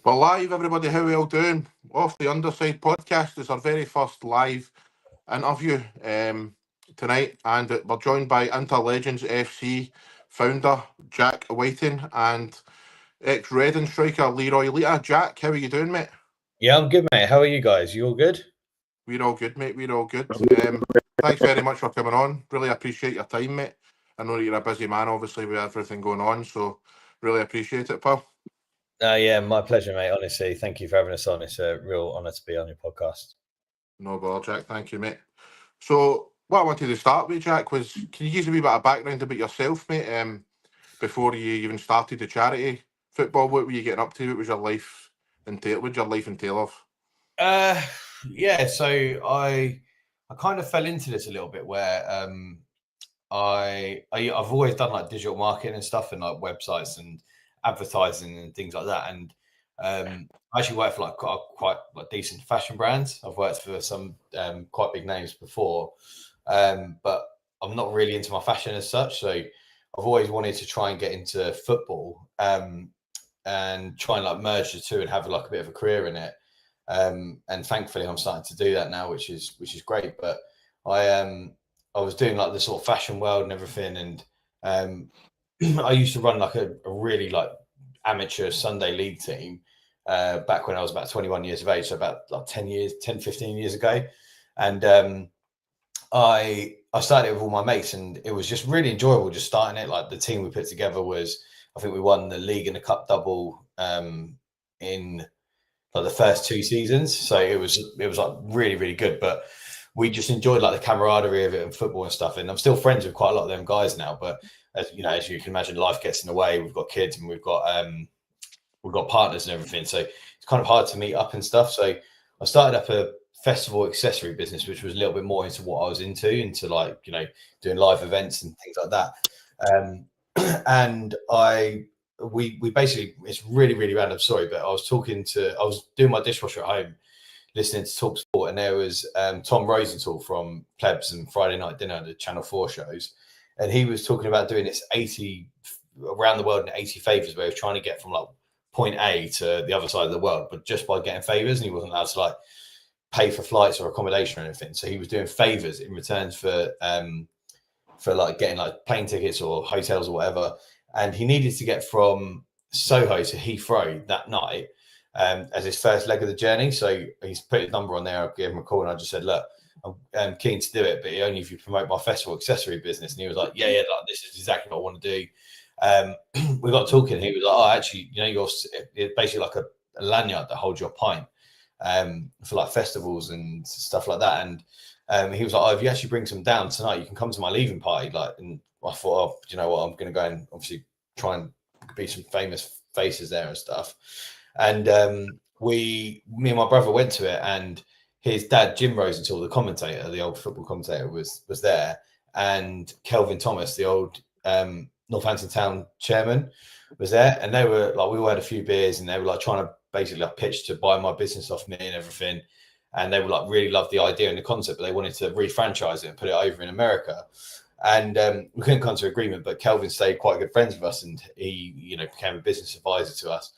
We're live, everybody. How are we all doing? Off the Underside podcast is our very first live interview tonight, and we're joined by Inter Legends FC founder Jack Whiting and ex-Reading striker Leroy Lita. Jack, how are you doing, mate? Yeah, I'm good, mate. How are you guys? You all good? We're all good, mate. We're all good. Thanks very much for coming on. Really appreciate your time, mate. I know that you're a busy man, obviously, with everything going on, so really appreciate it, pal. Yeah, my pleasure, mate. Honestly, thank you for having us on. It's a real honour to be on your podcast. No bother, Jack. Thank you, mate. So, what I wanted to start with, Jack, was can you give us a wee bit of background about yourself, mate? Before you even started the charity football, what were you getting up to? What was your life entail? What did your life entail of? Yeah, so I kind of fell into this a little bit where I've always done like digital marketing and stuff and like websites and advertising and things like that. And I actually worked for like quite like decent fashion brands. I've worked for some quite big names before, but I'm not really into my fashion as such. So I've always wanted to try and get into football and try and like merge the two and have like a bit of a career in it. And thankfully, I'm starting to do that now, which is great. But I was doing like the sort of fashion world and everything, and I used to run like a really like amateur Sunday league team back when I was about 21 years of age, so about like 10, 15 years ago. And I started it with all my mates, and it was just really enjoyable just starting it. Like the team we put together was, I think we won the league and the cup double in like the first 2 seasons. So it was like really, really good. But we just enjoyed like the camaraderie of it and football and stuff. And I'm still friends with quite a lot of them guys now. But as you know, as you can imagine, life gets in the way. We've got kids and we've got partners and everything. So it's kind of hard to meet up and stuff. So I started up a festival accessory business, which was a little bit more into what I was into like, you know, doing live events and things like that. And we basically, it's really, really random story, but I was doing my dishwasher at home, listening to Talk Sport, and there was Tom Rosenthal from Plebs and Friday Night Dinner, the Channel 4 shows, and he was talking about doing this 80 around the world in 80 favors, where he was trying to get from like point A to the other side of the world, but just by getting favors, and he wasn't allowed to like pay for flights or accommodation or anything. So he was doing favors in return for like getting like plane tickets or hotels or whatever. And he needed to get from Soho to Heathrow that night as his first leg of the journey. So he's put his number on there. I gave him a call and I just said, look, I'm keen to do it, but only if you promote my festival accessory business. And he was like, yeah, like, this is exactly what I want to do. We got talking. He was like, oh, actually, you know, you're basically like a lanyard that holds your pint for like festivals and stuff like that. And he was like, oh, if you actually bring some down tonight, you can come to my leaving party. Like, and I thought, oh, you know what, I'm going to go and obviously try and be some famous faces there and stuff. And me and my brother went to it, and his dad, Jim Rosenthal, the commentator, the old football commentator, was there, and Kelvin Thomas, the old Northampton Town chairman, was there, and they were like, we all had a few beers, and they were like trying to basically like pitch to buy my business off me and everything. And they were like really loved the idea and the concept, but they wanted to refranchise it and put it over in America. And we couldn't come to agreement, but Kelvin stayed quite good friends with us, and he, you know, became a business advisor to us.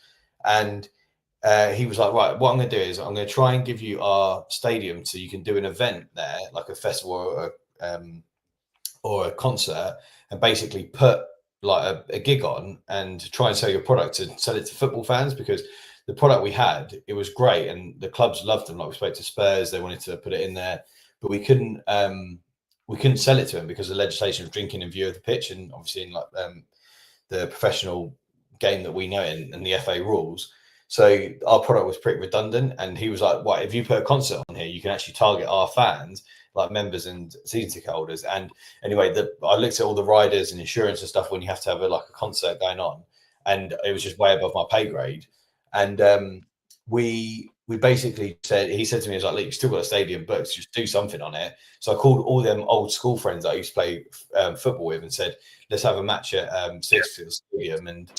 And he was like, right, what I'm going to do is I'm going to try and give you our stadium so you can do an event there, like a festival or a concert, and basically put like a gig on and try and sell your product and sell it to football fans, because the product we had, it was great and the clubs loved them. Like we spoke to Spurs, they wanted to put it in there, but we couldn't sell it to them because of legislation of drinking in view of the pitch, and obviously in like the professional game that we know and the FA rules. So our product was pretty redundant, and he was like, "What if you put a concert on here? You can actually target our fans, like members and season ticket holders." And anyway, I looked at all the riders and insurance and stuff when you have to have a concert going on, and it was just way above my pay grade. And we basically said, he said to me, he was like, "Look, you still got a stadium booked, just do something on it." So I called all them old school friends that I used to play football with and said, "Let's have a match at Stints Stadium." And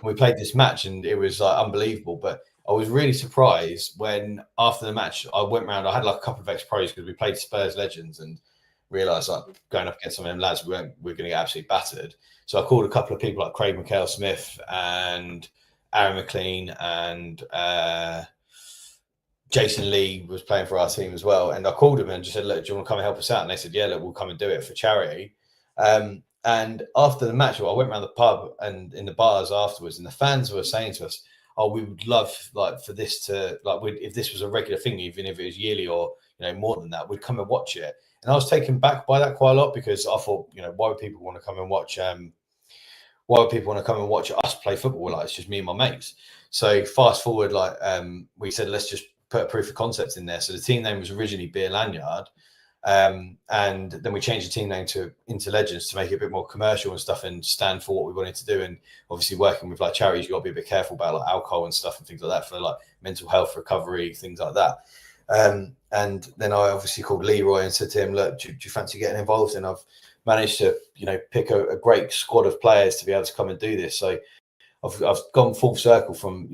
we played this match, and it was like unbelievable. But I was really surprised when after the match, I went around, I had like a couple of ex-pros because we played Spurs legends, and realised like going up against some of them lads, we're going to get absolutely battered. So I called a couple of people like Craig McHale Smith and Aaron McLean and Jason Lee was playing for our team as well. And I called them and just said, look, do you want to come and help us out? And they said, yeah, look, we'll come and do it for charity. And after the match, I went around the pub and in the bars afterwards, and the fans were saying to us, oh, we would love for this to if this was a regular thing, even if it was yearly or more than that, we'd come and watch it. And I was taken back by that quite a lot, because I thought, why would people want to come and watch? Why would people want to come and watch us play football? Like, it's just me and my mates. So fast forward, we said, let's just put a proof of concept in there. So the team name was originally Beer Lanyard. And then we changed the team name into Legends to make it a bit more commercial and stuff and stand for what we wanted to do. And obviously working with charities, you got to be a bit careful about alcohol and stuff and things like that for mental health recovery, things like that. And then I obviously called Leroy and said to him, look, do you fancy getting involved? And I've managed to, pick a great squad of players to be able to come and do this. So I've gone full circle from,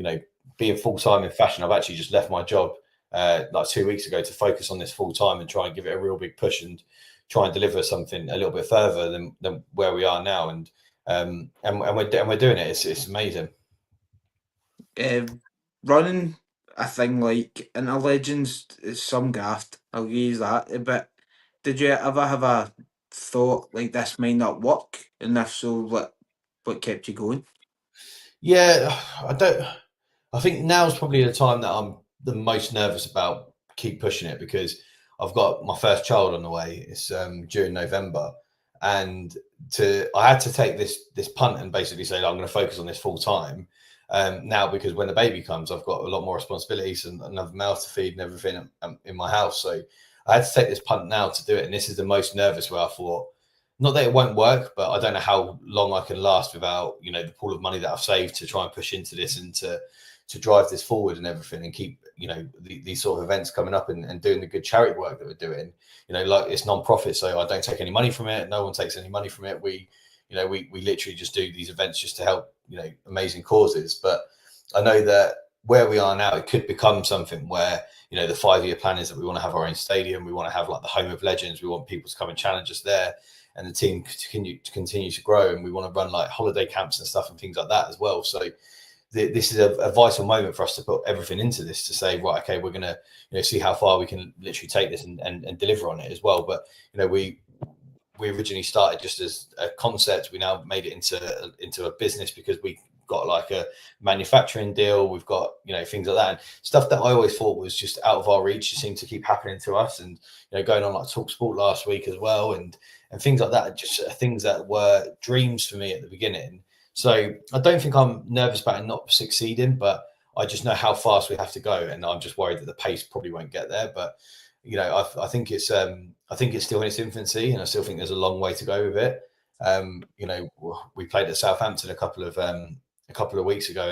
being full-time in fashion. I've actually just left my job 2 weeks ago to focus on this full-time and try and give it a real big push and try and deliver something a little bit further than where we are now. And we're doing it. It's amazing. Running a thing like Inter Legends is some graft. I'll use that. But did you ever have a thought like this might not work? And if so, what kept you going? Yeah, I think now's probably the time that I'm the most nervous about keep pushing it, because I've got my first child on the way. It's due in November, and I had to take this punt and basically say, I'm going to focus on this full time now, because when the baby comes, I've got a lot more responsibilities and another mouth to feed and everything in my house. So I had to take this punt now to do it, and this is the most nervous where I thought, not that it won't work, but I don't know how long I can last without, the pool of money that I've saved to try and push into this and to drive this forward and everything, and keep, these sort of events coming up and doing the good charity work that we're doing. It's non-profit, so I don't take any money from it. No one takes any money from it. We literally just do these events just to help, amazing causes. But I know that where we are now, it could become something where, the 5-year plan is that we want to have our own stadium. We want to have the home of legends. We want people to come and challenge us there, and the team continue to grow. And we want to run holiday camps and stuff and things like that as well. So this is a vital moment for us to put everything into this, to say, right, okay, we're going to see how far we can literally take this and deliver on it as well. But we originally started just as a concept. We now made it into a business, because we got a manufacturing deal. We've got things like that, and stuff that I always thought was just out of our reach. It seemed to keep happening to us, and going on Talk Sport last week as well, and things like that. Just things that were dreams for me at the beginning. So I don't think I'm nervous about it not succeeding, but I just know how fast we have to go, and I'm just worried that the pace probably won't get there. But I think it's still in its infancy, and I still think there's a long way to go with it. We played at Southampton a couple of weeks ago,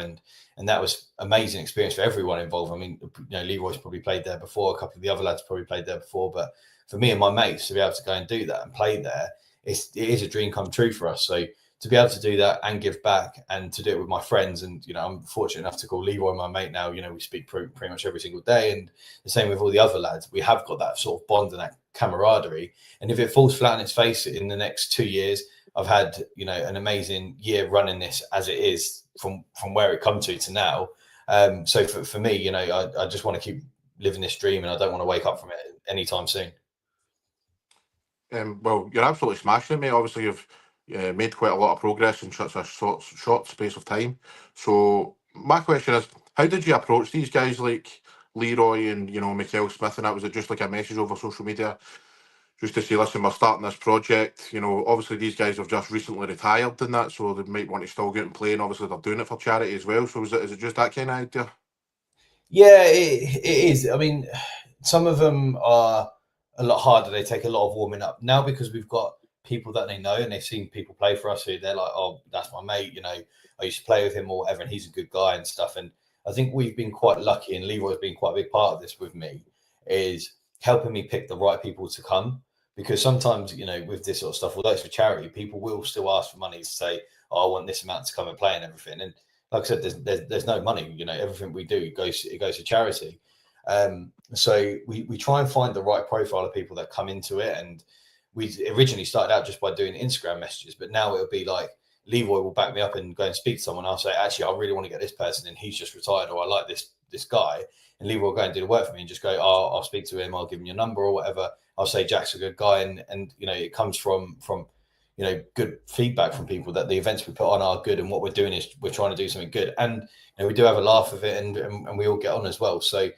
and that was amazing experience for everyone involved. I mean, Leroy's probably played there before. A couple of the other lads probably played there before, but for me and my mates to be able to go and do that and play there, it is a dream come true for us. So to be able to do that and give back, and to do it with my friends, and I'm fortunate enough to call Leroy my mate now. We speak pretty much every single day, and the same with all the other lads. We have got that sort of bond and that camaraderie. And if it falls flat on its face in the next 2 years, I've had an amazing year running this as it is from where it come to now. So for me, I just want to keep living this dream, and I don't want to wake up from it anytime soon. Well, you're absolutely smashing it, mate. Obviously, you've made quite a lot of progress in such a short space of time. So my question is, how did you approach these guys like Leroy and Mikel Smith and that? Was it just like a message over social media just to say, listen, we're starting this project? Obviously these guys have just recently retired and that, so they might want to still get and play, and obviously they're doing it for charity as well. So is it just that kind of idea? Yeah, it is. I mean, some of them are a lot harder. They take a lot of warming up now, because we've got people that they know and they've seen people play for us who they're like, oh, that's my mate, I used to play with him or whatever, and he's a good guy and stuff. And I think we've been quite lucky, and Leroy's been quite a big part of this with me, is helping me pick the right people to come. Because sometimes, with this sort of stuff, although it's for charity, people will still ask for money to say, oh, I want this amount to come and play and everything. And like I said, there's no money, everything we do goes to charity. So we try and find the right profile of people that come into it. And we originally started out just by doing Instagram messages, but now it'll be Leroy will back me up and go and speak to someone. I'll say, actually, I really want to get this person in. He's just retired, or I like this guy. And Leroy will go and do the work for me and just go, oh, I'll speak to him. I'll give him your number or whatever. I'll say, Jack's a good guy. And it comes from good feedback from people that the events we put on are good. And what we're doing is we're trying to do something good. And we do have a laugh of it and we all get on as well. So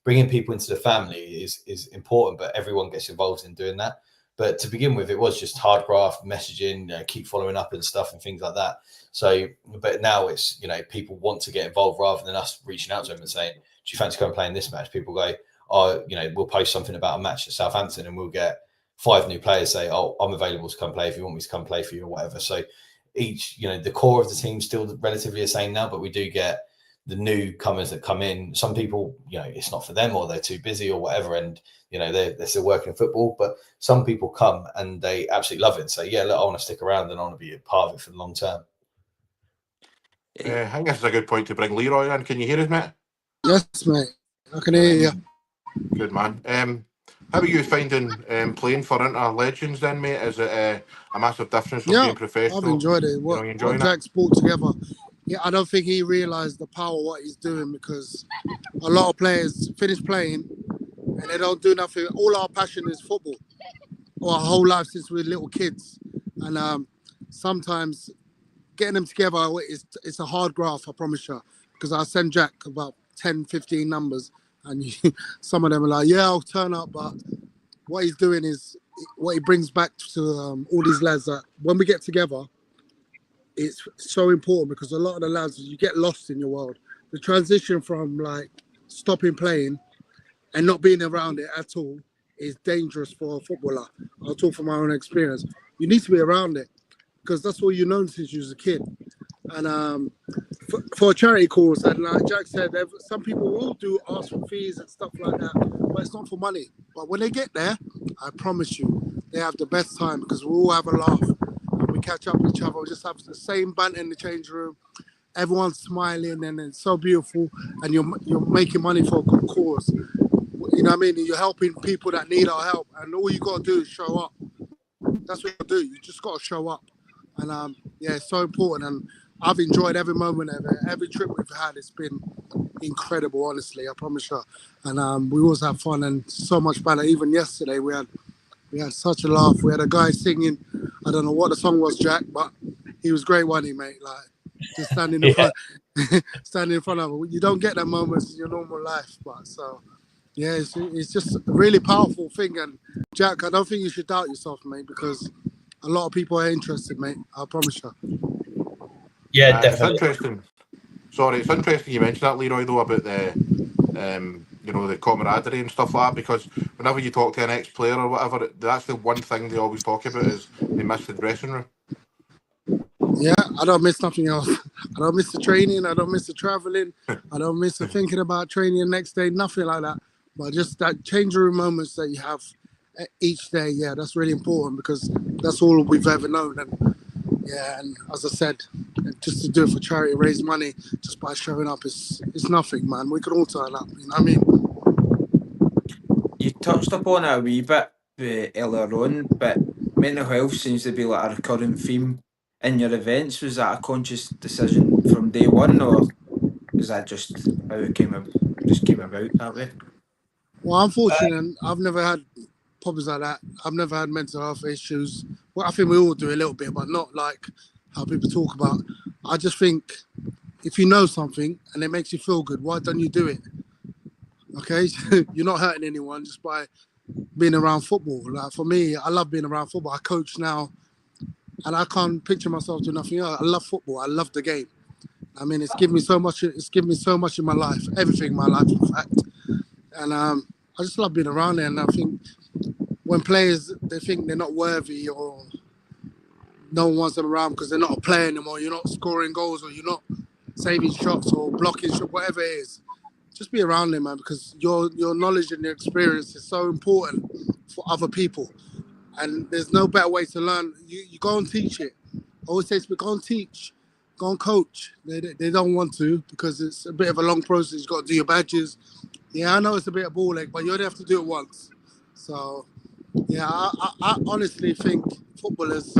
bringing people into the family is important, but everyone gets involved in doing that. But to begin with, it was just hard graft, messaging, keep following up and stuff and things like that. So, but now it's, people want to get involved rather than us reaching out to them and saying, do you fancy going playing this match? People go, oh, we'll post something about a match at Southampton and we'll get 5 new players say, oh, I'm available to come play if you want me to come play for you or whatever. So each, the core of the team's still relatively the same now, but we do get the newcomers that come in. Some people, it's not for them or they're too busy or whatever. And, they're still working in football, but some people come and they absolutely love it and say, yeah, look, I want to stick around and I want to be a part of it for the long term. I think this is a good point to bring Leroy in. Can you hear us, mate? Yes, mate. I can hear you. Good, man. How are you finding playing for Inter Legends then, mate? Is it a massive difference from being professional? I've enjoyed it. What Jack's brought together. Yeah, I don't think he realised the power of what he's doing, because a lot of players finish playing and they don't do nothing. All our passion is football, or our whole life since we were little kids. And sometimes getting them together, it's a hard graft, I promise you. Because I send Jack about 10, 15 numbers and some of them are like, yeah, I'll turn up. But what he's doing is, what he brings back to all these lads, that when we get together, it's so important, because a lot of the lads, you get lost in your world. The transition from like stopping playing and not being around it at all is dangerous for a footballer. I'll talk from my own experience. You need to be around it, because that's all you know since you was a kid. And for a charity cause, and like Jack said, some people will ask for fees and stuff like that, but it's not for money. But when they get there, I promise you, they have the best time, because we all have a laugh and we catch up with each other. We just have the same banter in the change room. Everyone's smiling and it's so beautiful, and you're making money for a good cause. You know what I mean? You're helping people that need our help, and all you got to do is show up. That's what you do. You just got to show up. And it's so important. And I've enjoyed every moment of it. Every trip we've had, it's been incredible, honestly, I promise you. And we always have fun and so much banter. Even yesterday, we had such a laugh. We had a guy singing, I don't know what the song was, Jack, but he was great, wasn't he, mate? Like, just standing in front, standing in front of him. You don't get that moments in your normal life, but so... Yeah, it's just a really powerful thing. And Jack, I don't think you should doubt yourself, mate, because a lot of people are interested, mate. I promise you. Yeah, definitely. It's interesting. Sorry, it's interesting you mentioned that, Leroy, though, about the the camaraderie and stuff like that, because whenever you talk to an ex-player or whatever, that's the one thing they always talk about, is they miss the dressing room. Yeah, I don't miss nothing else. I don't miss the training. I don't miss the traveling. I don't miss the thinking about training the next day. Nothing like that. But just that change room moments that you have each day, yeah, that's really important, because that's all we've ever known. And as I said, just to do it for charity, raise money just by showing up is nothing, man. We can all turn up, you know what I mean? You touched upon it a wee bit earlier on, but mental health seems to be like a recurring theme in your events. Was that a conscious decision from day one, or is that just how it came about that way? Well, I'm fortunate. I've never had problems like that. I've never had mental health issues. Well, I think we all do a little bit, but not like how people talk about. I just think if you know something and it makes you feel good, why don't you do it? Okay, you're not hurting anyone just by being around football. Like for me, I love being around football. I coach now, and I can't picture myself doing nothing else. I love football. I love the game. I mean, it's given me so much. It's given me so much in my life, everything in my life, in fact. And I just love being around there. And I think when players, they think they're not worthy, or no one wants them around because they're not a player anymore, you're not scoring goals, or you're not saving shots or blocking shots, whatever it is, just be around them, man, because your knowledge and your experience is so important for other people. And there's no better way to learn. You go and teach it. I always say, go and teach, go and coach. They don't want to, because it's a bit of a long process. You've got to do your badges. Yeah, I know it's a bit of ball ache, but you only have to do it once. So, yeah, I honestly think footballers,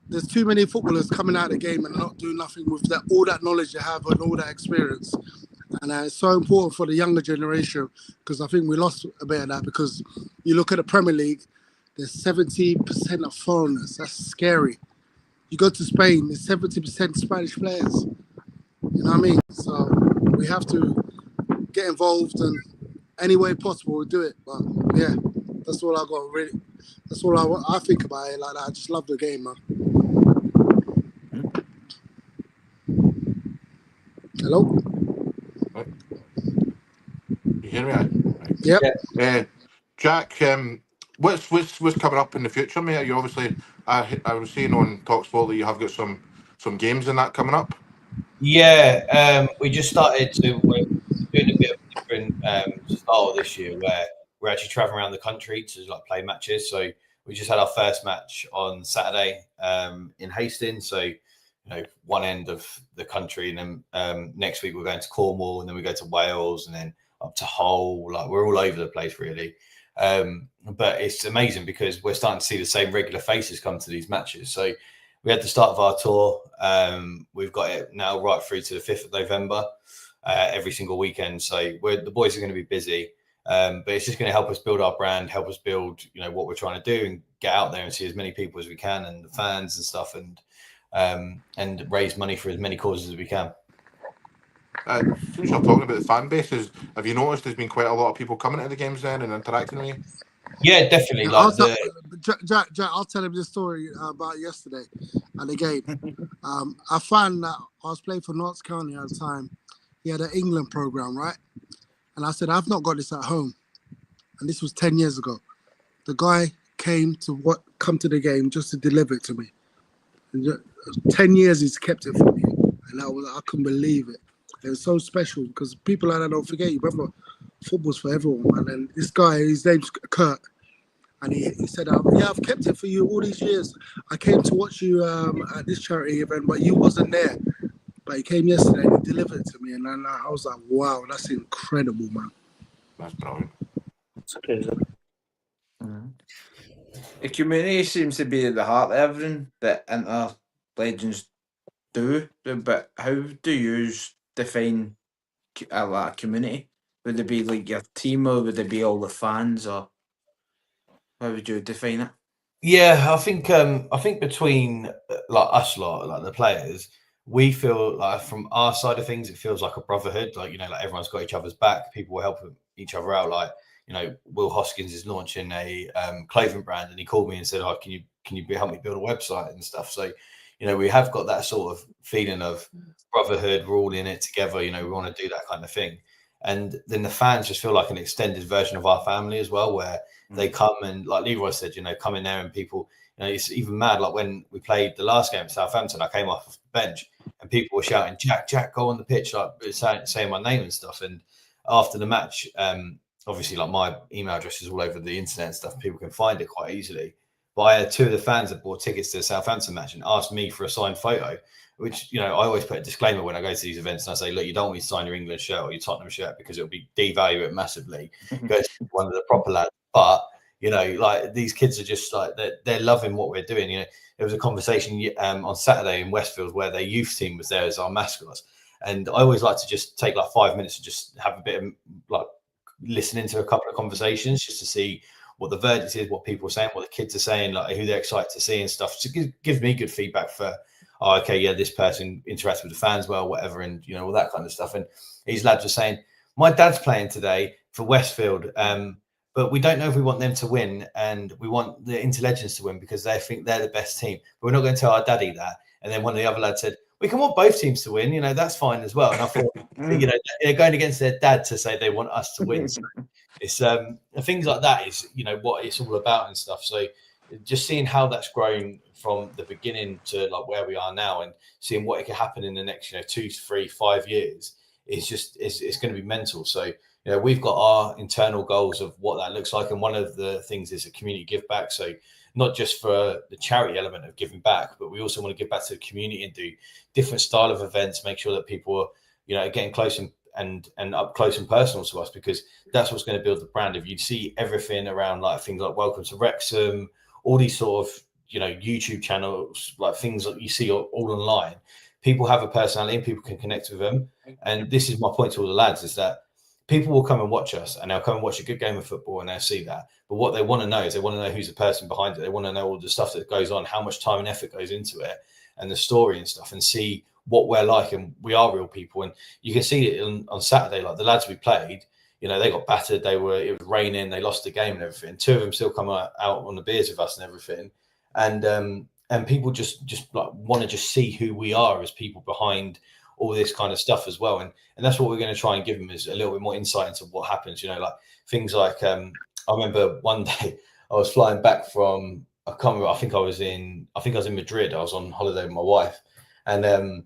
there's too many footballers coming out of the game and not doing nothing with that, all that knowledge they have and all that experience. And it's so important for the younger generation, because I think we lost a bit of that, because you look at the Premier League, there's 70% of foreigners. That's scary. You go to Spain, there's 70% Spanish players. You know what I mean? So we have to get involved, and any way possible we'll do it. But yeah, that's all I got really. That's all I think about it like that. I just love the game, man. Hello? You hear me? Right. Yep. Jack, what's coming up in the future, mate? Are you obviously, I was seeing on TalkSport that you have got some games and that coming up. Yeah, we just started to. We're doing a bit of a different style this year, where we're actually traveling around the country to like play matches. So we just had our first match on Saturday in Hastings. So one end of the country, and then next week we're going to Cornwall, and then we go to Wales, and then up to Hull. Like, we're all over the place, really. But it's amazing because we're starting to see the same regular faces come to these matches. So we had the start of our tour. We've got it now right through to the 5th of November, every single weekend. So the boys are going to be busy, but it's just going to help us build our brand, help us build, what we're trying to do, and get out there and see as many people as we can, and the fans and stuff, and raise money for as many causes as we can. Since you're talking about the fan bases, have you noticed there's been quite a lot of people coming to the games then and interacting with you? Yeah, definitely. Jack, I'll tell him this story about yesterday at the game. I found that I was playing for Notts County at the time. He had an England program, right? And I said, I've not got this at home. And this was 10 years ago. The guy came to come to the game just to deliver it to me. And 10 years he's kept it for me. And I couldn't believe it. It was so special because people like that don't forget you. Remember, football's for everyone, man. And this guy, his name's Kurt. And he said, yeah, I've kept it for you all these years. I came to watch you at this charity event, but you wasn't there. But he came yesterday and he delivered it to me. And I was like, wow, that's incredible, man. That's brilliant. It's amazing. The community seems to be at the heart of everything that Inter Legends do. But how do you define a community? Would it be like your team, or would it be all the fans, or how would you define it? Yeah, I think between like us lot, like the players, we feel like from our side of things, it feels like a brotherhood. Like, like everyone's got each other's back. People will help each other out. Like, Will Hoskins is launching a clothing brand, and he called me and said, "Oh, can you help me build a website and stuff?" So, we have got that sort of feeling of brotherhood. We're all in it together. We want to do that kind of thing. And then the fans just feel like an extended version of our family as well, where they come and, like Leroy said, come in there and people, it's even mad. Like when we played the last game at Southampton, I came off the bench and people were shouting, Jack, go on the pitch, like saying my name and stuff. And after the match, obviously, like, my email address is all over the internet and stuff. People can find it quite easily. But I had two of the fans that bought tickets to the Southampton match and asked me for a signed photo, which, I always put a disclaimer when I go to these events, and I say, look, you don't want me to sign your England shirt or your Tottenham shirt because it'll be devalue it massively. Go to one of the proper lads. But, like, these kids are just like, they're loving what we're doing. There was a conversation on Saturday in Westfield where their youth team was there as our mascots. And I always like to just take like 5 minutes to just have a bit of like listening to a couple of conversations just to see what the verdict is, what people are saying, what the kids are saying, like who they're excited to see and stuff. So it gives me good feedback for, oh, okay, yeah, this person interacts with the fans well, whatever, and all that kind of stuff. And these lads were saying, my dad's playing today for Westfield, but we don't know if we want them to win, and we want the Interlegends to win because they think they're the best team. But we're not going to tell our daddy that. And then one of the other lads said, we can want both teams to win, that's fine as well. And I thought, they're going against their dad to say they want us to win. So it's things like that is, what it's all about and stuff. So just seeing how that's grown from the beginning to like where we are now, and seeing what it could happen in the next 2, 3, 5 years is just it's going to be mental. So we've got our internal goals of what that looks like, and one of the things is a community give back. So not just for the charity element of giving back, but we also want to give back to the community and do different style of events, make sure that people are getting close and up close and personal to us, because that's what's going to build the brand. If you see everything around like things like Welcome to Wrexham, all these sort of YouTube channels, like things that you see all online. People have a personality and people can connect with them. And this is my point to all the lads, is that people will come and watch us and they'll come and watch a good game of football and they'll see that. But what they want to know is they want to know who's the person behind it. They want to know all the stuff that goes on, how much time and effort goes into it, and the story and stuff, and see what we're like. And we are real people. And you can see it on Saturday, like the lads we played, they got battered. It was raining. They lost the game and everything. Two of them still come out on the beers with us and everything. And people just like want to just see who we are as people behind all this kind of stuff as well. And that's what we're going to try and give them, is a little bit more insight into what happens, like things like, I remember one day I was flying back from, I can't remember, I think I was in Madrid. I was on holiday with my wife, and I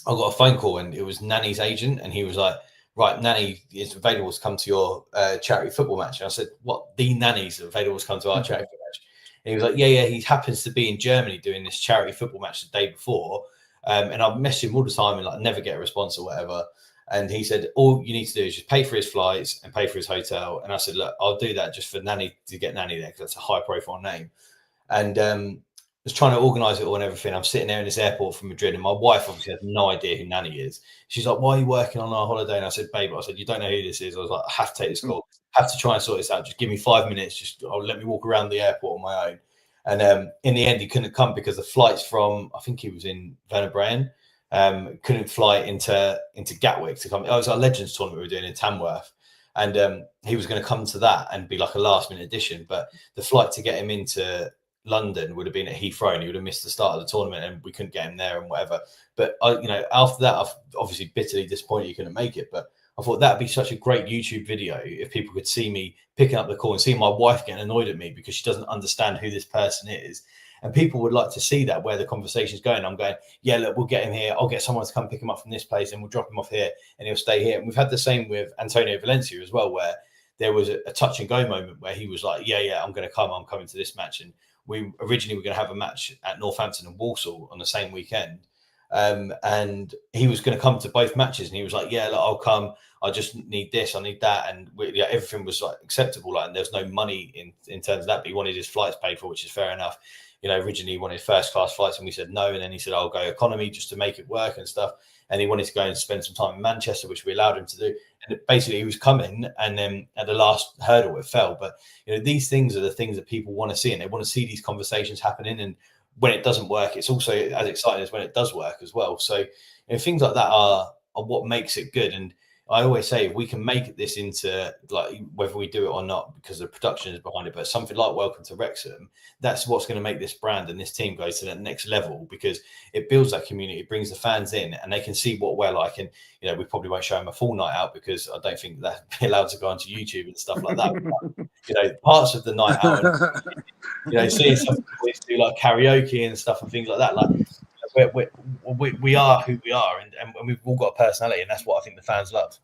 got a phone call, and it was Nanny's agent, and he was like, right, Nanny is available to come to your charity football match. And I said, what, the Nanny's available to come to our charity football match? And he was like, yeah, he happens to be in Germany doing this charity football match the day before. And I've messaged him all the time and like never get a response or whatever. And he said, all you need to do is just pay for his flights and pay for his hotel. And I said, look, I'll do that just for Nanny, to get Nanny there, because that's a high profile name. And was trying to organise it all and everything. I'm sitting there in this airport from Madrid, and my wife obviously has no idea who Nanny is. She's like, why are you working on our holiday? And I said, babe, you don't know who this is. I was like, I have to take this call. I have to try and sort this out. Just give me 5 minutes. Let me walk around the airport on my own. And in the end, he couldn't come because the flights from, I think he was in Werder Bremen, couldn't fly into Gatwick to come. It was our Legends tournament we were doing in Tamworth. And he was going to come to that and be like a last minute addition. But the flight to get him into London would have been at Heathrow, and he would have missed the start of the tournament, and we couldn't get him there and whatever. But after that, I've obviously bitterly disappointed he couldn't make it. But I thought that'd be such a great YouTube video if people could see me picking up the call and see my wife getting annoyed at me because she doesn't understand who this person is. And people would like to see that, where the conversation's going. I'm going, yeah, look, we'll get him here. I'll get someone to come pick him up from this place, and we'll drop him off here, and he'll stay here. And we've had the same with Antonio Valencia as well, where there was a touch and go moment where he was like, yeah, I'm coming to this match. And we originally were going to have a match at Northampton and Walsall on the same weekend. And he was going to come to both matches, and he was like, yeah, look, I'll come. I just need this, I need that. And everything was like acceptable. Like, and there's no money in terms of that, but he wanted his flights paid for, which is fair enough. Originally he wanted first class flights, and we said no. And then he said, I'll go economy just to make it work and stuff. And he wanted to go and spend some time in Manchester, which we allowed him to do. And basically he was coming, and then at the last hurdle it fell. But these things are the things that people want to see, and they want to see these conversations happening. And when it doesn't work, it's also as exciting as when it does work as well. So things like that are what makes it good. And I always say, if we can make this into, like, whether we do it or not, because the production is behind it, but something like Welcome to Wrexham, that's what's going to make this brand and this team go to that next level, because it builds that community, it brings the fans in, and they can see what we're like. And we probably won't show them a full night out, because I don't think they'll be allowed to go onto YouTube and stuff like that. But, parts of the night out, and, seeing some boys do like karaoke and stuff and things like that, like. We are who we are, and we've all got a personality, and that's what I think the fans love.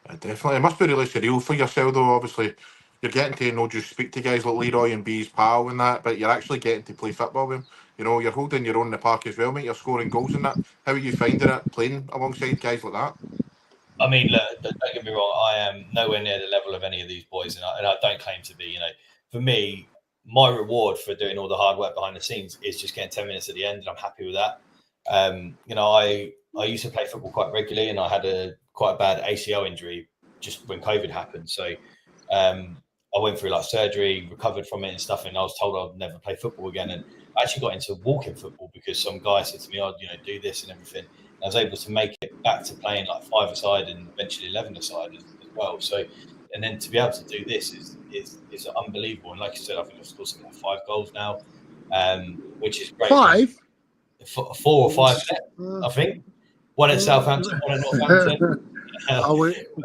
Definitely. It must be really surreal for yourself, though. Obviously, you're getting to not just speak to guys like Leroy and be his pal and that, but you're actually getting to play football with him. You're holding your own in the park as well, mate. You're scoring goals and that. How are you finding it playing alongside guys like that? I mean, look, don't get me wrong. I am nowhere near the level of any of these boys, and I don't claim to be. For me, my reward for doing all the hard work behind the scenes is just getting 10 minutes at the end, and I'm happy with that. I used to play football quite regularly, and I had quite a bad ACL injury just when COVID happened. So I went through like surgery, recovered from it and stuff, and I was told I'd never play football again. And I actually got into walking football because some guy said to me, "Oh, do this and everything." And I was able to make it back to playing like 5-a-side and eventually 11-a-side as well. So, and then to be able to do this is unbelievable. And like you said, I think I've scored something like 5 goals now, which is great. 5? 4 or 5, I think. One at Southampton, one at Northampton.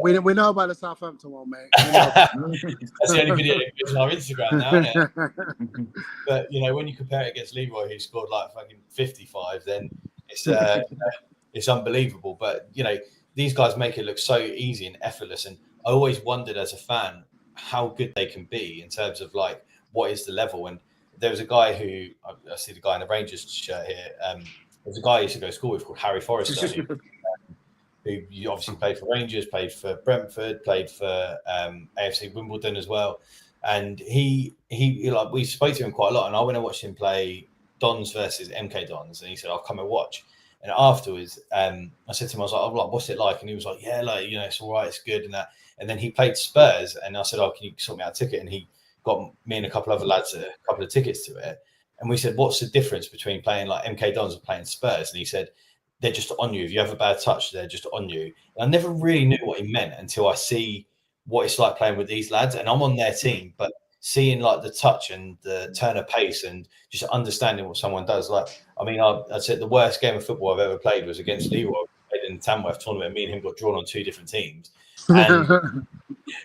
We know about the Southampton one, mate. That's the only video that goes on our Instagram now, isn't it? But when you compare it against Leroy, who scored like fucking 55, then it's unbelievable. But these guys make it look so easy and effortless. And I always wondered as a fan how good they can be in terms of like what is the level. And there was a guy who I see the guy in the Rangers shirt here. There's a guy I used to go to school with called Harry Forrester, who obviously played for Rangers, played for Brentford, played for AFC Wimbledon as well. And he like, we spoke to him quite a lot, and I went and watched him play Dons versus MK Dons, and he said, I'll come and watch. And afterwards, I said to him, I was like, what's it like? And he was like, yeah, like, you know, it's all right, it's good and that. And then he played Spurs, and I said, oh, can you sort me out a ticket? And he got me and a couple other lads a couple of tickets to it. And we said, what's the difference between playing like MK Dons and playing Spurs? And he said, they're just on you. If you have a bad touch, they're just on you. And I never really knew what he meant until I see what it's like playing with these lads. And I'm on their team, but seeing like the touch and the turn of pace and just understanding what someone does. Like, I mean, I'd say the worst game of football I've ever played was against Leroy. Played in the Tamworth tournament. Me and him got drawn on 2 different teams. And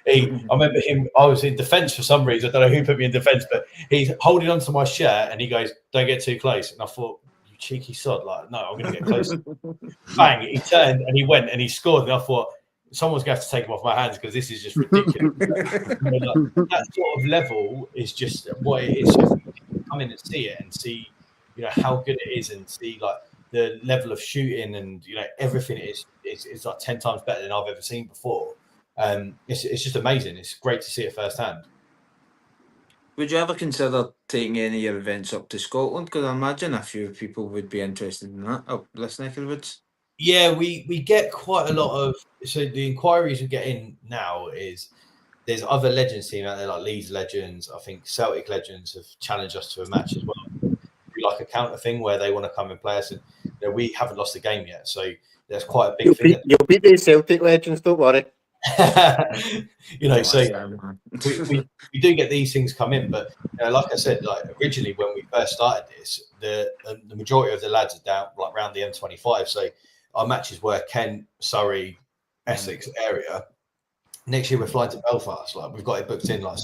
I remember him, I was in defence for some reason. I don't know who put me in defence, but he's holding onto my shirt and he goes, don't get too close. And I thought, you cheeky sod, like, no, I'm going to get close. Bang, he turned and he went and he scored. And I thought, someone's going to have to take him off my hands because this is just ridiculous. That sort of level is just what it is. So come in and see it and see, you know, how good it is and see like the level of shooting and, you know, everything is like 10 times better than I've ever seen before. It's just amazing. It's great to see it firsthand. Would you ever consider taking any of your events up to Scotland? Because I imagine a few people would be interested in that up this neck of the woods. Yeah, we get quite a lot of. So the inquiries we get in now is there's other Legends team out there like Leeds Legends. I think Celtic Legends have challenged us to a match as well. Like a counter thing where they want to come and play us, and you know, we haven't lost a game yet. So there's quite a big thing. You'll beat the Celtic Legends, don't worry. You know, so we do get these things come in, but you know, like I said, like originally when we first started this, the majority of the lads are down like around the M25. So our matches were Kent, Surrey, Essex area. Next year we're flying to Belfast. Like we've got it booked in. Like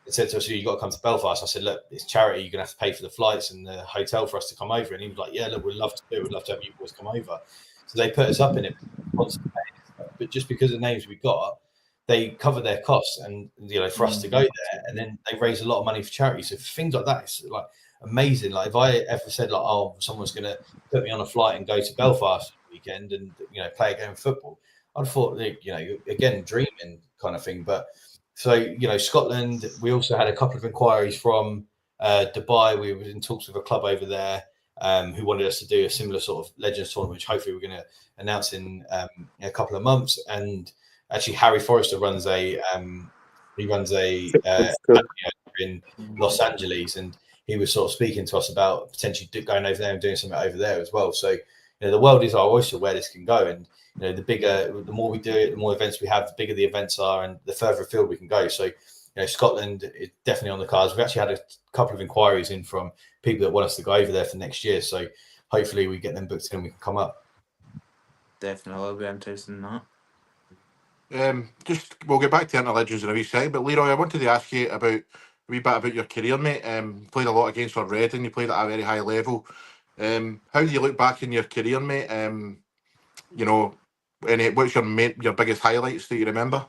it said to us, "You got to come to Belfast." I said, "Look, it's charity. You're gonna have to pay for the flights and the hotel for us to come over." And he was like, "Yeah, look, we'd love to do. We'd love to have you boys come over." So they put us up in it. But just because of the names we got, they cover their costs, and you know, for us to go there, and then they raise a lot of money for charity. So things like that, it's like amazing. Like if I ever said like, "Oh, someone's going to put me on a flight and go to Belfast weekend and you know play a game of football," I'd thought, you know, again, dreaming kind of thing. But so you know, Scotland, we also had a couple of inquiries from Dubai. We were in talks with a club over there. Who wanted us to do a similar sort of Legends tournament, which hopefully we're going to announce in a couple of months. And actually, Harry Forrester runs in Los Angeles, and he was sort of speaking to us about potentially going over there and doing something over there as well. So, you know, the world is our oyster where this can go, and you know, the more we do it, the more events we have, the bigger the events are, and the further afield we can go. So, you know, Scotland is definitely on the cards. We've actually had a couple of inquiries in from people that want us to go over there for next year. So hopefully we get them booked in and we can come up. Definitely, I'll be interested in that. Just we'll get back to Inter-Legends in a wee second, but Leroy, I wanted to ask you about a wee bit about your career, mate. Played a lot against our Reading, you played at a very high level. How do you look back in your career, mate? You know, what's your biggest highlights that you remember?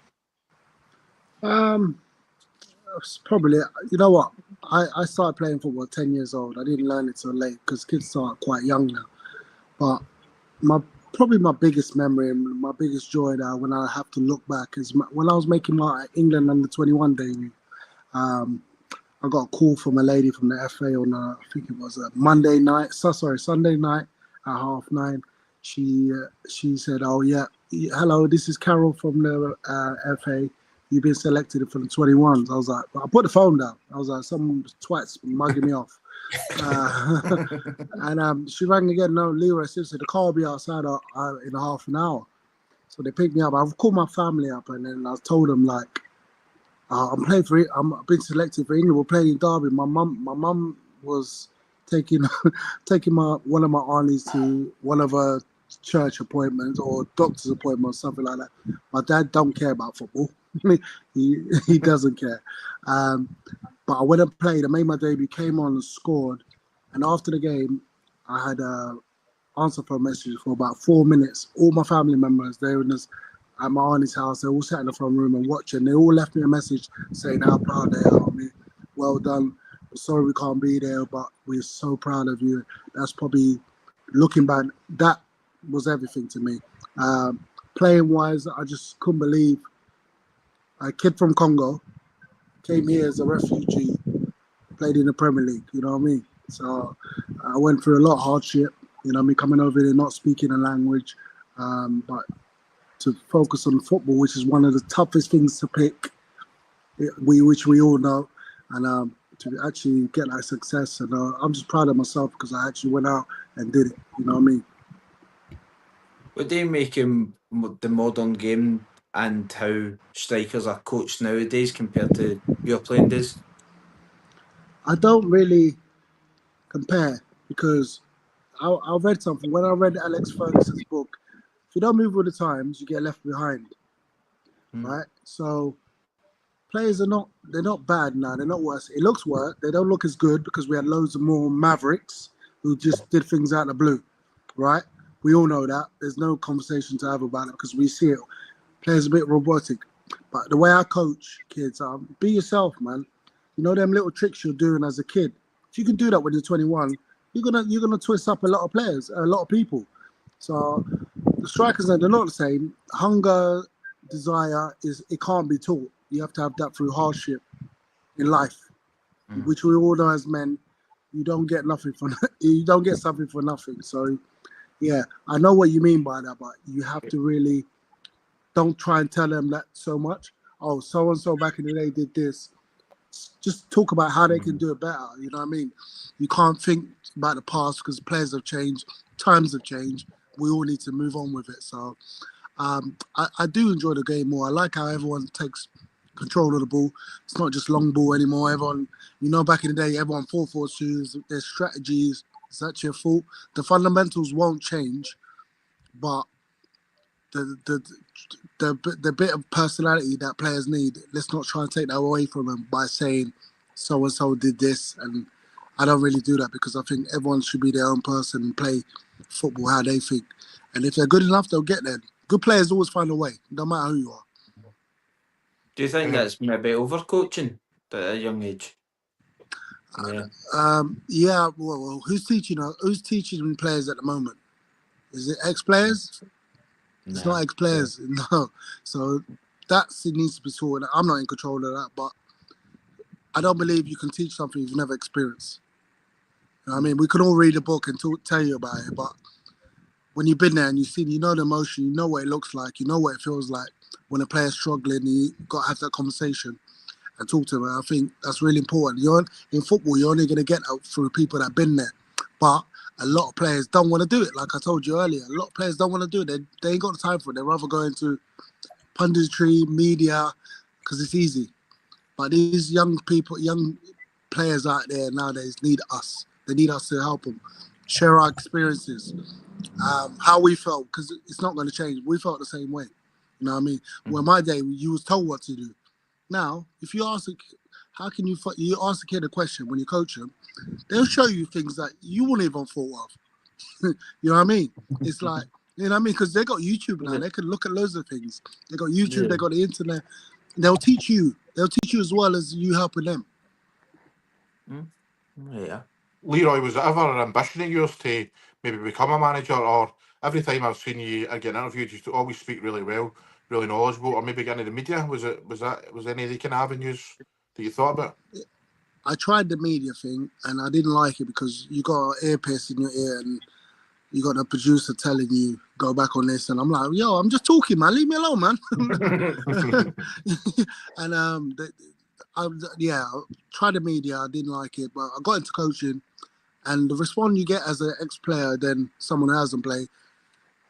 It's probably, you know what, I started playing football at 10 years old. I didn't learn it till late because kids start quite young now. But probably my biggest memory and my biggest joy now when I have to look back is when I was making my England under-21 debut. I got a call from a lady from the FA on I think it was a Sunday night at 9:30. She said, "Oh yeah, hello, this is Carol from the FA. You've been selected for the 21s." I was like, I put the phone down. I was like, some twats mugging me off. And she rang again. No, Leroy, seriously, the car will be outside in half an hour. So they picked me up. I've called my family up, and then I told them like, I'm playing for it. I've been selected for England. We're playing in Derby. My mum was taking one of my aunties to one of her church appointments or doctor's appointment or something like that. My dad don't care about football. he doesn't care. But I went and played. I made my debut, came on and scored. And after the game, I had a answer for a message for about 4 minutes. All my family members, they were at my auntie's house. They all sat in the front room and watching. They all left me a message saying how proud they are of me. Well done. We're sorry we can't be there, but we're so proud of you. That's probably, looking back, that was everything to me. Playing wise, I just couldn't believe a kid from Congo came here as a refugee, played in the Premier League, you know what I mean? So I went through a lot of hardship, you know what I mean, coming over here, not speaking a language, but to focus on football, which is one of the toughest things to pick, which we all know, and to actually get that success. And I'm just proud of myself because I actually went out and did it, you know what I mean? What do you make the modern game and how strikers are coached nowadays compared to your playing days? I don't really compare because I read something. When I read Alex Ferguson's book, if you don't move with the times, you get left behind, right? So players they're not bad now. They're not worse. It looks worse. They don't look as good because we had loads of more mavericks who just did things out of the blue, right? We all know that. There's no conversation to have about it because we see it. Players a bit robotic. But the way I coach kids, be yourself, man. You know them little tricks you're doing as a kid. If you can do that when you're 21, you're gonna twist up a lot of players, a lot of people. So the strikers, they're not the same. Hunger, desire it can't be taught. You have to have that through hardship in life, which we all know as men. You don't get nothing for you don't get something for nothing. So yeah, I know what you mean by that, but you have to really don't try and tell them that so much. Oh, so and so back in the day did this. Just talk about how they can do it better. You know what I mean? You can't think about the past because players have changed, times have changed. We all need to move on with it. So I do enjoy the game more. I like how everyone takes control of the ball. It's not just long ball anymore. Everyone, you know, back in the day, everyone 4-4-2s. There's strategies. Is that your fault? The fundamentals won't change, but the bit of personality that players need, let's not try and take that away from them by saying so and so did this. And I don't really do that because I think everyone should be their own person and play football how they think. And if they're good enough, they'll get there. Good players always find a way, no matter who you are. Do you think that's maybe overcoaching at a young age? Yeah. Well, who's teaching players at the moment? Is it ex-players? No. It's not ex-players, no. So it needs to be sorted. I'm not in control of that, but I don't believe you can teach something you've never experienced. You know what I mean? We can all read a book and tell you about it, but when you've been there and you know the emotion, you know what it looks like, you know what it feels like when a player's struggling, you've got to have that conversation and talk to them. And I think that's really important. In football, you're only going to get out through people that have been there. But a lot of players don't want to do it. Like I told you earlier, a lot of players don't want to do it. They ain't got the time for it. They'd rather go into punditry, media, because it's easy. But these young players out there nowadays need us. They need us to help them, share our experiences, how we felt, because it's not going to change. We felt the same way. You know what I mean? Well, my day, you was told what to do. Now, if you ask you ask a kid a question when you coach them, they'll show you things that you wouldn't even thought of. You know what I mean? It's like, you know what I mean? Because they got YouTube now. They can look at loads of things. They got YouTube, they got the internet. They'll teach you. They'll teach you as well as you helping them. Yeah. Leroy, was it ever an ambition of yours to maybe become a manager, or every time I've seen you again interviewed, you always speak really well, really knowledgeable, or maybe get into the media? Was any of the kind of avenues that you thought about? I tried the media thing and I didn't like it because you got an earpiece in your ear and you got the producer telling you go back on this, and I'm like, yo, I'm just talking, man. Leave me alone, man. And I tried the media. I didn't like it, but I got into coaching, and the response you get as an ex-player than someone who hasn't played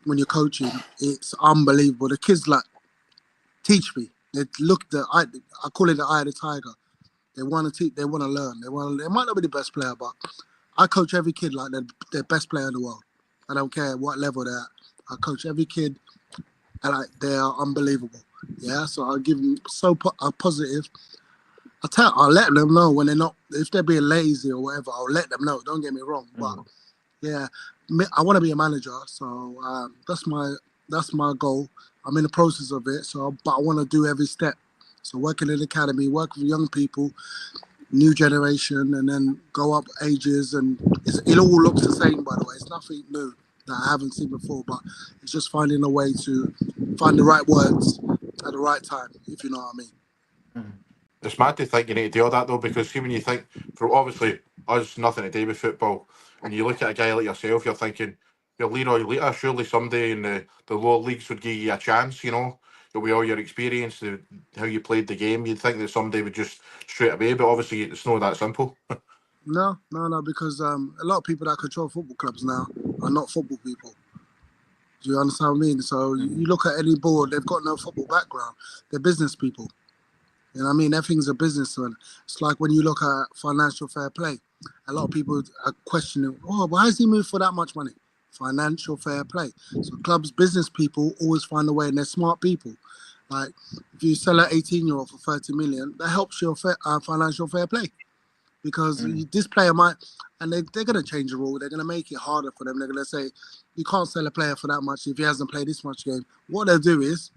when you're coaching, it's unbelievable. The kids like teach me. They look I call it the eye of the tiger. They want to teach. They want to learn. They might not be the best player, but I coach every kid like they're the best player in the world. I don't care what level they're at. I coach every kid, and they are unbelievable. Yeah, so I give them positive. I'll let them know when they're not. If they're being lazy or whatever, I'll let them know. Don't get me wrong, but yeah, I want to be a manager. So that's my goal. I'm in the process of it. But I want to do every step. So working in the academy, work with young people, new generation, and then go up ages, and it all looks the same, by the way. It's nothing new that I haven't seen before, but it's just finding a way to find the right words at the right time, if you know what I mean. It's mad to think you need to do all that though, because see, when you think, for obviously us, nothing to do with football, and you look at a guy like yourself, you're thinking, you're Leroy Lita, surely someday in the lower leagues would give you a chance, with all your experience, how you played the game. You'd think that somebody would just straight away, but obviously it's not that simple. No, because a lot of people that control football clubs now are not football people. Do you understand what I mean? So you look at any board, they've got no football background. They're business people. You know what I mean? Everything's a business one. It's like when you look at financial fair play. A lot of people are questioning, why has he moved for that much money? Financial fair play. So clubs, business people always find a way, and they're smart people. Like if you sell an 18-year-old for 30 million, that helps your financial fair play. Because this player might, and they're going to change the rule. They're going to make it harder for them. They're going to say, you can't sell a player for that much if he hasn't played this much game. What they'll do is,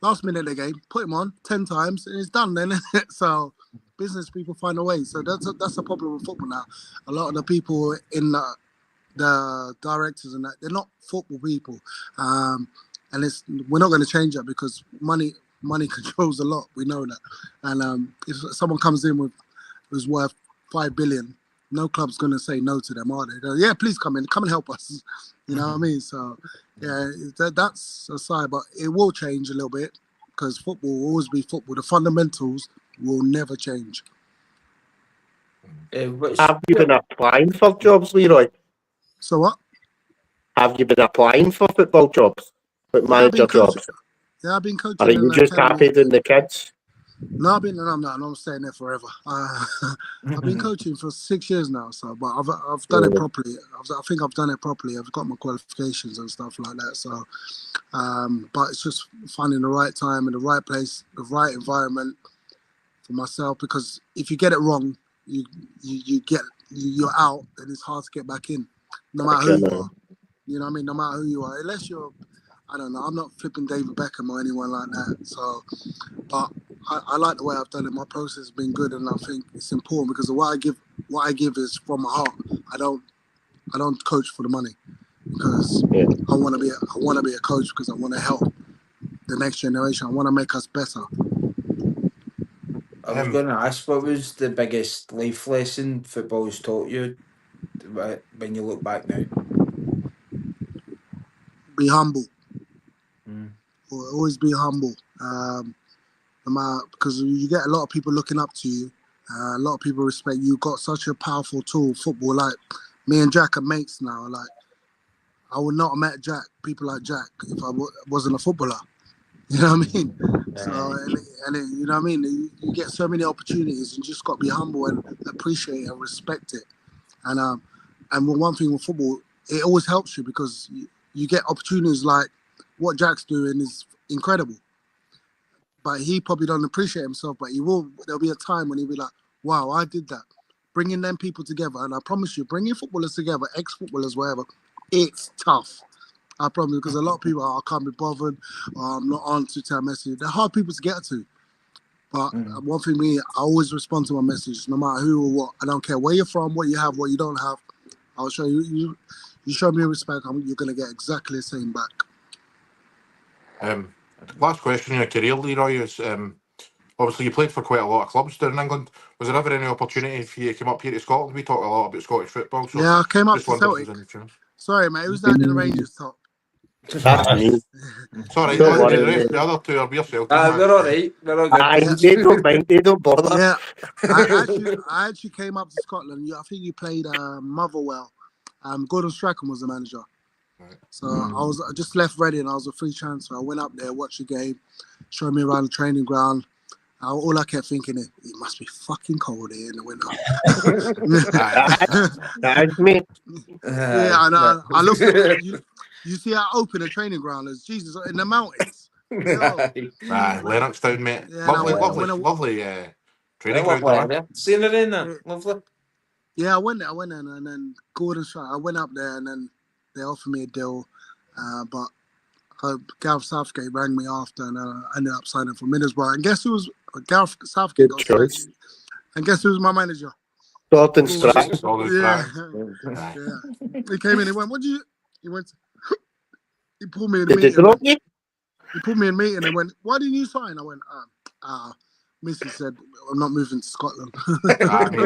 last minute of the game, put him on 10 times, and it's done then. So business people find a way. So that's a problem with football now. A lot of the people in the directors and that, they're not football people. And we're not going to change that because money controls a lot. We know that. And if someone comes in who's worth 5 billion, no club's going to say no to them, are they? They're, yeah, please come and help us. You know what I mean? So, yeah, that's a side, but it will change a little bit because football will always be football. The fundamentals will never change. Have you been applying for jobs, Leroy? So what? Have you been applying for football jobs, like manager jobs? Yeah, I've been coaching. Or are you just happy doing the kids? No, I'm staying there forever. I've been coaching for 6 years now, so but I've done it properly. I think I've done it properly. I've got my qualifications and stuff like that. So, but it's just finding the right time and the right place, the right environment for myself. Because if you get it wrong, you're out, and it's hard to get back in, no matter who you are. You know what I mean? No matter who you are, unless you're, I don't know, I'm not flipping David Beckham or anyone like that. So, but I like the way I've done it. My process has been good, and I think it's important because what I give is from my heart. I don't coach for the money because I want to be a coach because I want to help the next generation. I want to make us better. I was going to ask, what was the biggest life lesson football has taught you when you look back now? Be humble. Always be humble. Because you get a lot of people looking up to you. A lot of people respect you. You've got such a powerful tool, football. Like me and Jack are mates now. Like I would not have met people like Jack, if I wasn't a footballer. You know what I mean? So, you know what I mean? You get so many opportunities, and you just got to be humble and appreciate and respect it. And one thing with football, it always helps you because you get opportunities like what Jack's doing is incredible. But he probably don't appreciate himself, but there'll be a time when he'll be like, wow, I did that. Bringing them people together, and I promise you, bringing footballers together, ex-footballers, whatever, it's tough. I promise, because a lot of people I can't be bothered, I'm not on to tell message. They're hard people to get to. But one thing I always respond to my messages, no matter who or what. I don't care where you're from, what you have, what you don't have. I'll show you. You show me respect, you're going to get exactly the same back. Last question in your career, Leroy, is obviously you played for quite a lot of clubs down in England. Was there ever any opportunity for you to come up here to Scotland? We talk a lot about Scottish football. So yeah, I came up to Celtic. Sorry, mate. Who's that in the Rangers top? That's me. Sorry, the other two are we're Celtic. We're all right. We're all good. They don't mind. They don't bother. Yeah, I actually came up to Scotland. I think you played Motherwell. Gordon Strachan was the manager. Right. So I just left Reading. I was a free transfer. I went up there, watched the game, showed me around the training ground. All I kept thinking is, it must be fucking cold here in the winter. That's me. Yeah, and I looked at you see how open the training ground is. Jesus, in the mountains. Lennoxtown, mate. Yeah, lovely training ground. Scenery in there. Lovely. Yeah, I went there, and then Gordon shot. I went up there, and then they offered me a deal, but Gareth Southgate rang me after, and I ended up signing for Middlesbrough. And guess who was Gareth Southgate? Good choice. And guess who was my manager? Gordon Strachan. Yeah. He came in. He went, "What do you?" He went. He pulled me in the meeting. He pulled me in the meeting and went, "Why didn't you sign?" I went, Missy said, I'm not moving to Scotland. Mate,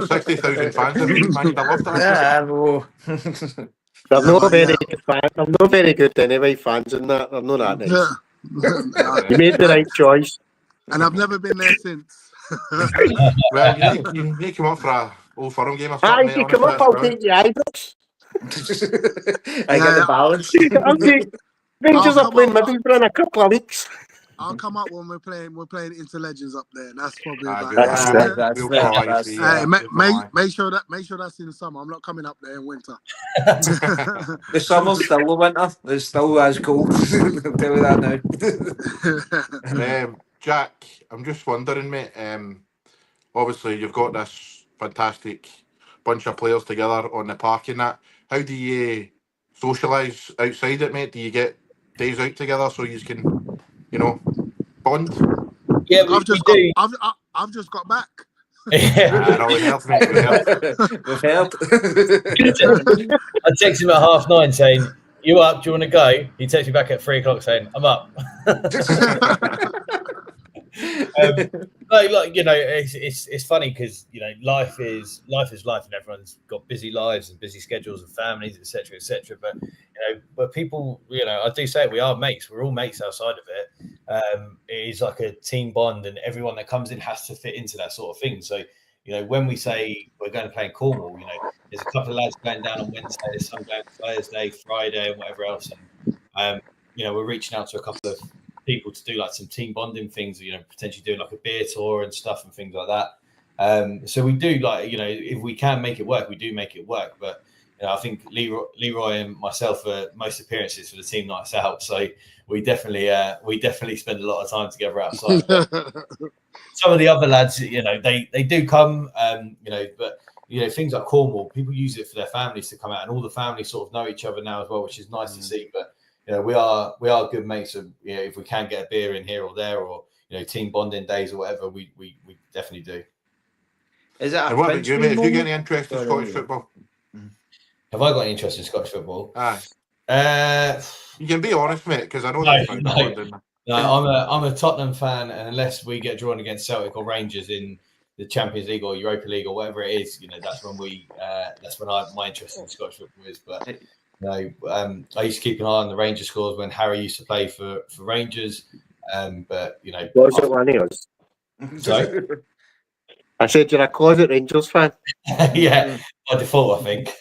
60,000 fans in Leeds, man. You'd have loved it. Yeah, well. They're Yeah, not but very yeah. good fans. They're not very good anyway, fans and that. They're not that nice. Nah. You made the right choice. And I've never been there since. Well, you need to come up for a Old Firm game or Aye, something, mate. you come Honestly, up, that's I'll brilliant. take the Ibrox. I get the Yeah. balance. I'll take Rangers are playing Middlesbrough in a couple of weeks. I'll come up when we're playing Inter Legends up there. That's probably Aye, about That's we'll, it. That's we'll fair, fly, that's see, fair. Hey, we'll fly. make sure that's in the summer. I'm not coming up there in winter. The summer's still the winter. It's still as cold. I'll tell you that now. Jack, I'm just wondering, mate. Obviously, you've got this fantastic bunch of players together on the park and that. How do you socialise outside it, mate? Do you get days out together so you can, bond? Yeah, we do. I've just got back. No, we helped, mate. We helped. We've helped. I text him at 9:30 saying, "You up? Do you want to go?" He texts me back at 3:00 saying, "I'm up." It's funny because life is life, and everyone's got busy lives and busy schedules and families, etc., etc. But people, I do say it, we are mates. We're all mates outside of it. It is like a team bond, and everyone that comes in has to fit into that sort of thing. So, when we say we're going to play in Cornwall, there's a couple of lads going down on Wednesday, there's some going Thursday, Friday, and whatever else. And we're reaching out to a couple of people to do like some team bonding things, potentially doing like a beer tour and stuff and things like that. So we do if we can make it work, we do make it work. But I think Leroy and myself are most appearances for the team nights out. So we definitely spend a lot of time together outside. Some of the other lads, they do come, but things like Cornwall, people use it for their families to come out, and all the families sort of know each other now as well, which is nice to see. But we are good mates, and if we can get a beer in here or there, or team bonding days or whatever, we definitely do. Is it? And what about you, mate? Have you got any interest in Scottish football? Have I got any interest in Scottish football? Aye. You can be honest, mate, because I know that's found out London. No, I'm a Tottenham fan, and unless we get drawn against Celtic or Rangers in the Champions League or Europa League or whatever it is, that's when my interest in Scottish football is. But I used to keep an eye on the Rangers scores when Harry used to play for Rangers. But Was it one of us? Sorry? I said you're a closet Rangers fan. Yeah, by default, I think.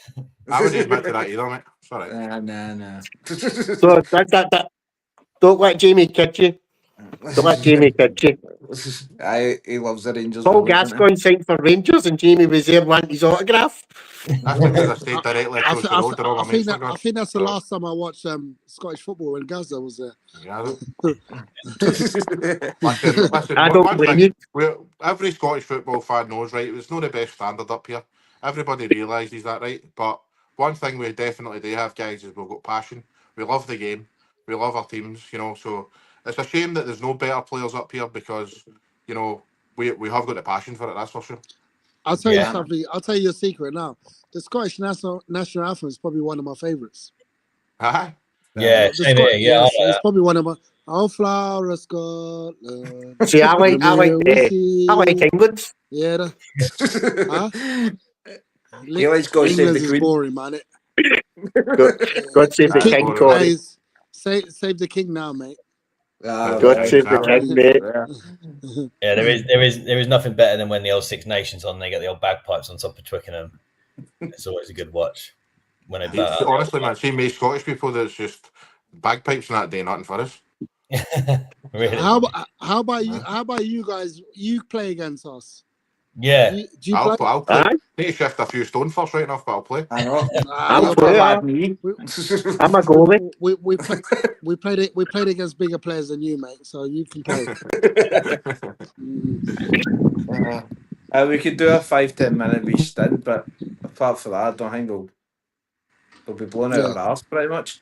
I wouldn't admit to that either, mate. Sorry. Nah. So that don't let Jamie kid you. Don't let Jamie kid you. He loves the Rangers. Paul Gascoigne signed for Rangers and Jamie was there wanting his autograph. That's because I stayed directly across the road and all my mates I think that's the last time I watched Scottish football when Gaza was there. Yeah, I don't blame you. Every Scottish football fan knows, right? It's not the best standard up here. Everybody realises that, right? But one thing we definitely do have, guys, is we've got passion. We love the game. We love our teams, so it's a shame that there's no better players up here because, we have got the passion for it, that's for sure. I'll tell you something. I'll tell you a secret now. The Scottish national anthem is probably one of my favourites. Aye. Yeah, it's probably one of my. Oh, flower of Scotland. See, I like England. Yeah. He likes God Save the Queen. Boring, man. God Save the King, Corey. Save the King now, mate. God Save the King, mate. Yeah, there is nothing better than when the old Six Nations on. They get the old bagpipes on top of Twickenham. It's always a good watch. When honestly, man, see me Scottish people that's just bagpipes and that do nothing for us. Really? How about you guys? You play against us. Yeah. Do you play? I'll play. Need to shift a few stone first, right enough, but I'll play. I know. I'll play. I'm a goalie. We played against bigger players than you, mate. So you can play. We could do a 5-10 minute wee stint, but apart from that, I don't think they'll be blown out of our arse pretty much.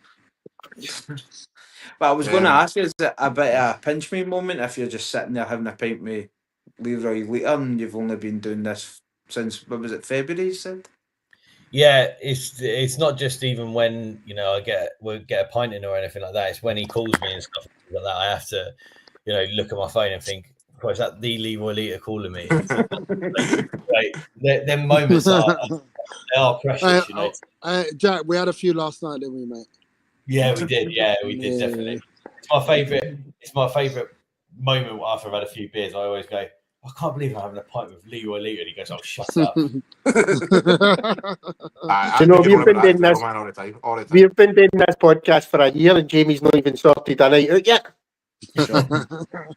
But I was going to ask you, is it a bit of a pinch me moment if you're just sitting there having a pint with Leroy Lita and you've only been doing this since, what was it, February, you said? Yeah, it's not just even when we'll get a pint in or anything like that. It's when he calls me and stuff like that. I have to look at my phone and think, Christ, that the Leroy Lita calling me. Like, them moments are precious, you know. Jack, we had a few last night, didn't we, mate? Yeah, we did. Yeah, we did, definitely. It's my favourite moment after I've had a few beers. I always go, I can't believe I'm having a pint with Leroy Lita. And he goes, oh, shut up. You know, we've been doing this. We've been doing this podcast for a year, and Jamie's not even sorted a night out yet.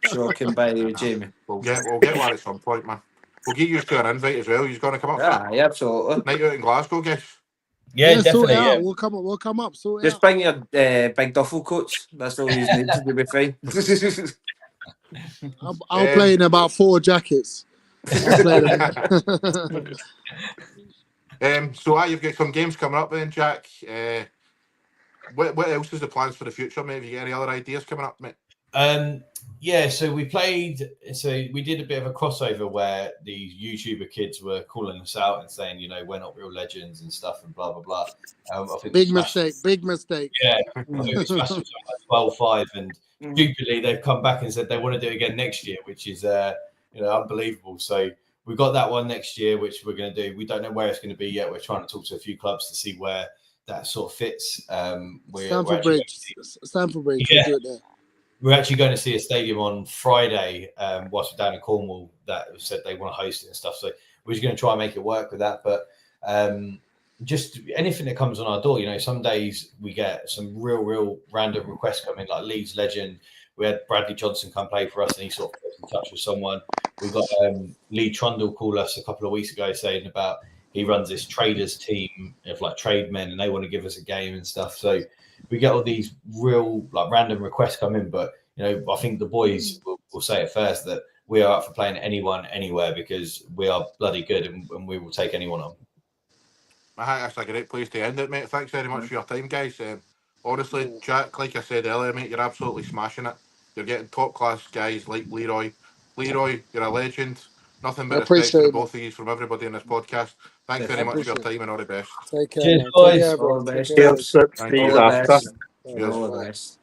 Shocking by you, Jamie. We'll get one at some point, man. We'll get used to an invite as well. He's going to come up. Yeah, absolutely. Night out in Glasgow, guys. Yeah, sort definitely. it out. Yeah. We'll come up. Sort it Just out. bring your big duffel coats. That's all you need to be fine. I'll play in about 4 jackets. So you've got some games coming up then, Jack. What else is the plans for the future, mate? Have you got any other ideas coming up, mate? Yeah, so we did a bit of a crossover where these YouTuber kids were calling us out and saying, you know, we're not real legends and stuff and blah, blah, blah. I think big mistake. Yeah, we smashed them like 12-5 and stupidly they've come back and said they want to do it again next year, which is, unbelievable. So we've got that one next year, which we're going to do. We don't know where it's going to be yet. We're trying to talk to a few clubs to see where that sort of fits. Stamford Bridge. Yeah. We'll do it there. We're actually going to see a stadium on Friday whilst we're down in Cornwall that said they want to host it and stuff. So we're just going to try and make it work with that. But just anything that comes on our door, you know, some days we get some real random requests come in, like Leeds legend. We had Bradley Johnson come play for us and he sort of gets in touch with someone. We got Lee Trundle call us a couple of weeks ago saying about he runs this traders team of like trade men and they want to give us a game and stuff. So we get all these real like random requests come in, but you know, I think the boys will say it first that we are up for playing anyone, anywhere because we are bloody good and we will take anyone on. I think that's a great place to end it, mate. Thanks very much for your time, guys. Honestly, Jack, like I said earlier, mate, you're absolutely smashing it. You're getting top class guys like Leroy. Leroy, you're a legend. Nothing but respect for the both of you from everybody in this podcast. Thanks very much for your time and all the best. Take care. Cheers, man. boys. Take care, bro. All the best. Take care. Cheers. All the best. All the best.